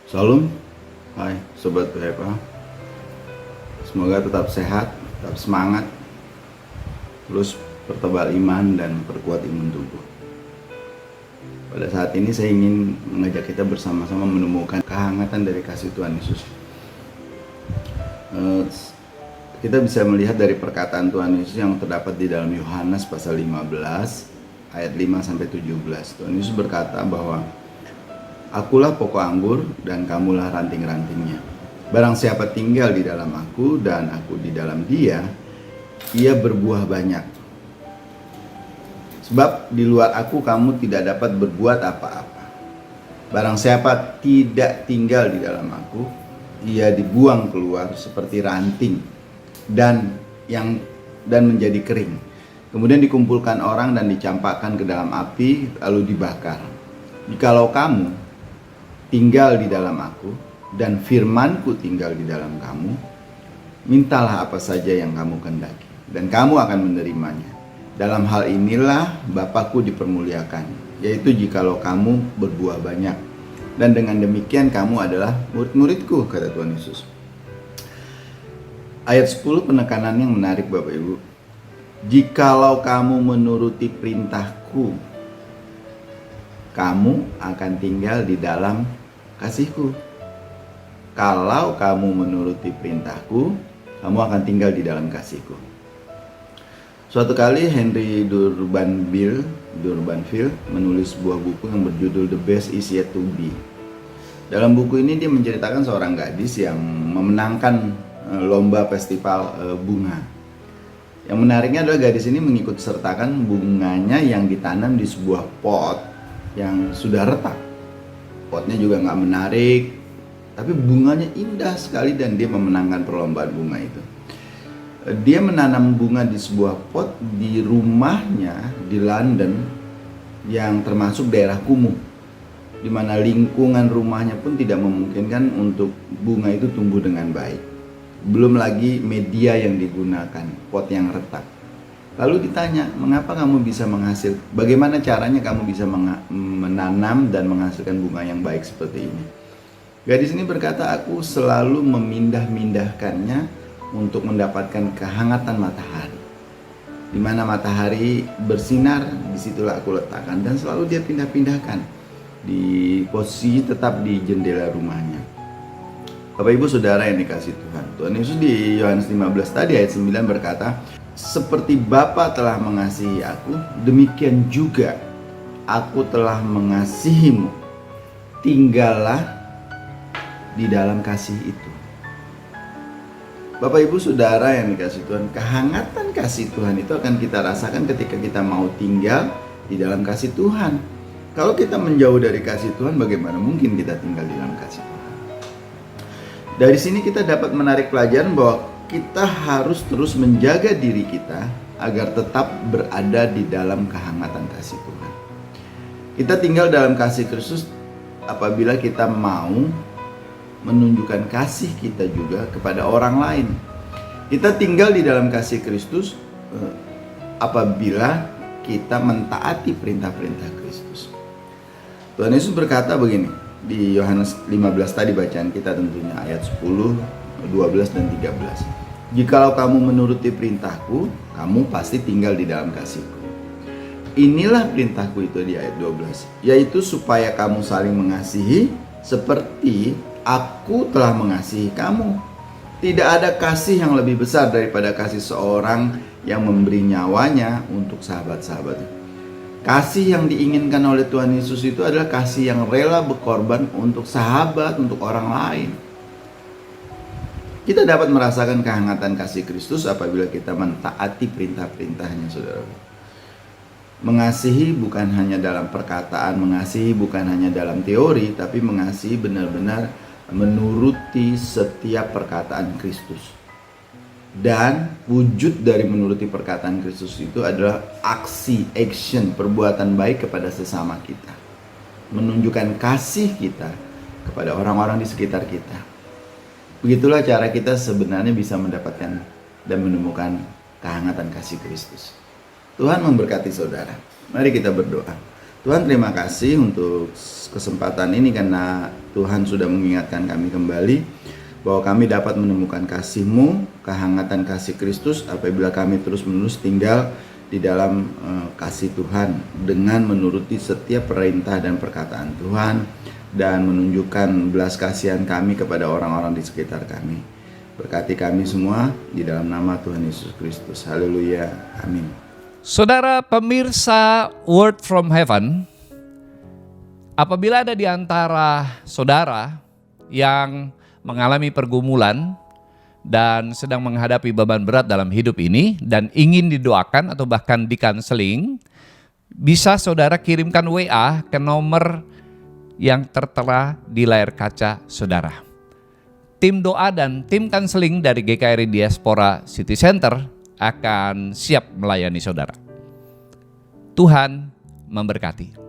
Shalom, hai Sobat PFA. Semoga tetap sehat, tetap semangat, terus pertebal iman dan perkuat imun tubuh. Pada saat ini saya ingin mengajak kita bersama-sama menemukan kehangatan dari kasih Tuhan Yesus. Kita bisa melihat dari perkataan Tuhan Yesus yang terdapat di dalam Yohanes pasal 15 ayat 5-17. Tuhan Yesus berkata bahwa Akulah pokok anggur dan kamulah ranting-rantingnya. Barang siapa tinggal di dalam aku dan aku di dalam dia, ia berbuah banyak. Sebab di luar aku kamu tidak dapat berbuat apa-apa. Barang siapa tidak tinggal di dalam aku, ia dibuang keluar seperti ranting dan menjadi kering. Kemudian dikumpulkan orang dan dicampakkan ke dalam api lalu dibakar. Jikalau kamu tinggal di dalam aku dan firmanku tinggal di dalam kamu, mintalah apa saja yang kamu kehendaki dan kamu akan menerimanya. Dalam hal inilah Bapakku dipermuliakan, yaitu jikalau kamu berbuah banyak, dan dengan demikian kamu adalah murid-muridku, kata Tuhan Yesus. Ayat 10 penekanan yang menarik Bapak Ibu. Jikalau kamu menuruti perintahku, kamu akan tinggal di dalam kasihku. Kalau kamu menuruti perintahku, kamu akan tinggal di dalam kasihku. Suatu kali Henry Durbanville menulis sebuah buku yang berjudul The Best Is Yet to Be. Dalam buku ini dia menceritakan seorang gadis yang memenangkan lomba festival bunga. Yang menariknya adalah gadis ini mengikut sertakan bunganya yang ditanam di sebuah pot yang sudah retak. Potnya juga nggak menarik, tapi bunganya indah sekali dan dia memenangkan perlombaan bunga itu. Dia menanam bunga di sebuah pot di rumahnya di London yang termasuk daerah kumuh, di mana lingkungan rumahnya pun tidak memungkinkan untuk bunga itu tumbuh dengan baik. Belum lagi media yang digunakan, pot yang retak. Lalu ditanya, mengapa kamu bisa bagaimana caranya kamu bisa menanam dan menghasilkan bunga yang baik seperti ini? Gadis ini berkata, aku selalu memindah-mindahkannya untuk mendapatkan kehangatan matahari. Di mana matahari bersinar, disitulah aku letakkan, dan selalu dia pindah-pindahkan di posisi tetap di jendela rumahnya. Bapak Ibu Saudara yang dikasih Tuhan, Tuhan Yesus di Yohanes 15 tadi ayat 9 berkata, seperti Bapa telah mengasihi aku, demikian juga aku telah mengasihimu. Tinggallah di dalam kasih itu. Bapak Ibu Saudara yang dikasih Tuhan, kehangatan kasih Tuhan itu akan kita rasakan ketika kita mau tinggal di dalam kasih Tuhan. Kalau kita menjauh dari kasih Tuhan, bagaimana mungkin kita tinggal di dalam kasih Tuhan? Dari sini kita dapat menarik pelajaran bahwa kita harus terus menjaga diri kita agar tetap berada di dalam kehangatan kasih Tuhan. Kita tinggal dalam kasih Kristus apabila kita mau menunjukkan kasih kita juga kepada orang lain. Kita tinggal di dalam kasih Kristus apabila kita mentaati perintah-perintah Kristus. Tuhan Yesus berkata begini di Yohanes 15 tadi bacaan kita tentunya ayat 10, 12 dan 13. Jikalau kamu menuruti perintahku, kamu pasti tinggal di dalam kasihku. Inilah perintahku itu di ayat 12, yaitu supaya kamu saling mengasihi seperti aku telah mengasihi kamu. Tidak ada kasih yang lebih besar daripada kasih seorang yang memberi nyawanya untuk sahabat-sahabatnya. Kasih yang diinginkan oleh Tuhan Yesus itu adalah kasih yang rela berkorban untuk sahabat, untuk orang lain. Kita dapat merasakan kehangatan kasih Kristus apabila kita mentaati perintah-perintahnya, saudara. Mengasihi bukan hanya dalam perkataan, mengasihi bukan hanya dalam teori, tapi mengasihi benar-benar menuruti setiap perkataan Kristus. Dan wujud dari menuruti perkataan Kristus itu adalah action, perbuatan baik kepada sesama kita. Menunjukkan kasih kita kepada orang-orang di sekitar kita. Begitulah cara kita sebenarnya bisa mendapatkan dan menemukan kehangatan kasih Kristus. Tuhan memberkati saudara. Mari kita berdoa. Tuhan, terima kasih untuk kesempatan ini karena Tuhan sudah mengingatkan kami kembali bahwa kami dapat menemukan kasih-Mu, kehangatan kasih Kristus apabila kami terus-menerus tinggal di dalam kasih Tuhan dengan menuruti setiap perintah dan perkataan Tuhan dan menunjukkan belas kasihan kami kepada orang-orang di sekitar kami. Berkati kami semua di dalam nama Tuhan Yesus Kristus. Haleluya. Amin. Saudara pemirsa Word from Heaven, apabila ada di antara saudara yang mengalami pergumulan dan sedang menghadapi beban berat dalam hidup ini dan ingin didoakan atau bahkan dikanseling, bisa saudara kirimkan WA ke nomor yang tertera di layar kaca saudara. Tim doa dan tim kanseling dari GKRI Diaspora City Center akan siap melayani saudara. Tuhan memberkati.